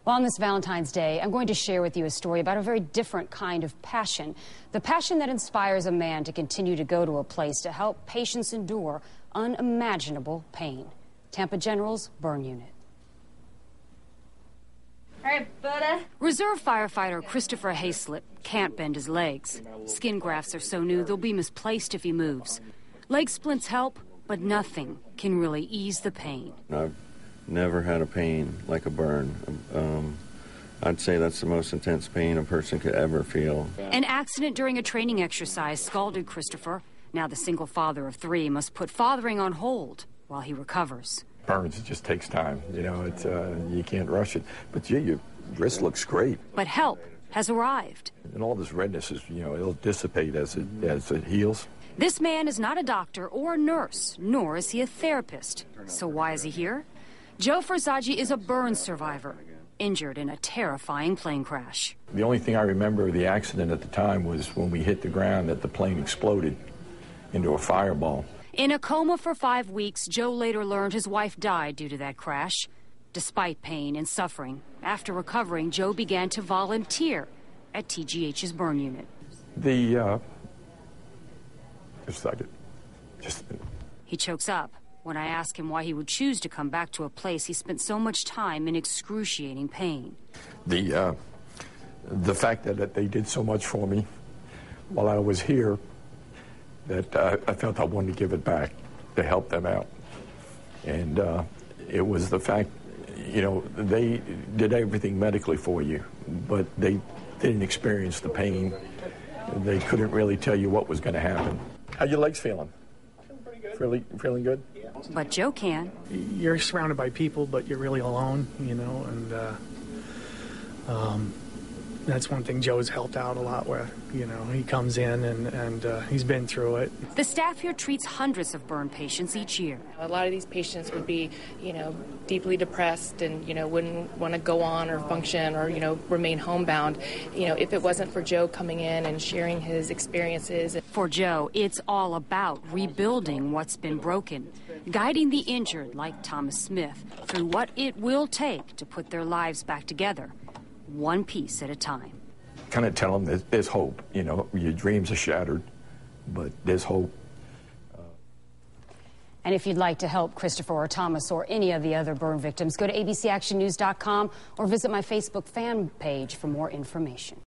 Well, on this Valentine's Day, I'm going to share with you a story about a very different kind of passion. The passion that inspires a man to continue to go to a place to help patients endure unimaginable pain. Tampa General's burn unit. All right, Buddha. Reserve firefighter Christopher Hayslip can't bend his legs. Skin grafts are so new they'll be misplaced if he moves. Leg splints help, but nothing can really ease the pain. I've never had a pain like a burn. I'd say that's the most intense pain a person could ever feel. An accident during a training exercise scalded Christopher. Now the single father of 3 must put fathering on hold while he recovers. Burns, it just takes time. You know, it's you can't rush it. But gee, your wrist looks great. But help has arrived. And all this redness is, you know, it'll dissipate as it heals. This man is not a doctor or a nurse, nor is he a therapist. So why is he here? Joe Forzaji is a burn survivor, injured in a terrifying plane crash. The only thing I remember of the accident at the time was when we hit the ground that the plane exploded into a fireball. In a coma for 5 weeks, Joe later learned his wife died due to that crash. Despite pain and suffering, after recovering, Joe began to volunteer at TGH's burn unit. He chokes up when I ask him why he would choose to come back to a place he spent so much time in excruciating pain. The fact that they did so much for me while I was here, that I felt I wanted to give it back to help them out. And it was the fact, you know, they did everything medically for you, but they didn't experience the pain. They couldn't really tell you what was going to happen. How your legs feeling? Feeling good? But Joe can. You're surrounded by people, but you're really alone, you know, and that's one thing Joe's helped out a lot with. You know, he comes in and he's been through it. The staff here treats hundreds of burn patients each year. A lot of these patients would be, you know, deeply depressed and, you know, wouldn't want to go on or function or, you know, remain homebound. You know, if it wasn't for Joe coming in and sharing his experiences. For Joe, it's all about rebuilding what's been broken, guiding the injured, like Thomas Smith, through what it will take to put their lives back together, one piece at a time. Kind of tell them there's hope. You know, your dreams are shattered, but there's hope. And if you'd like to help Christopher or Thomas or any of the other burn victims, go to abcactionnews.com or visit my Facebook fan page for more information.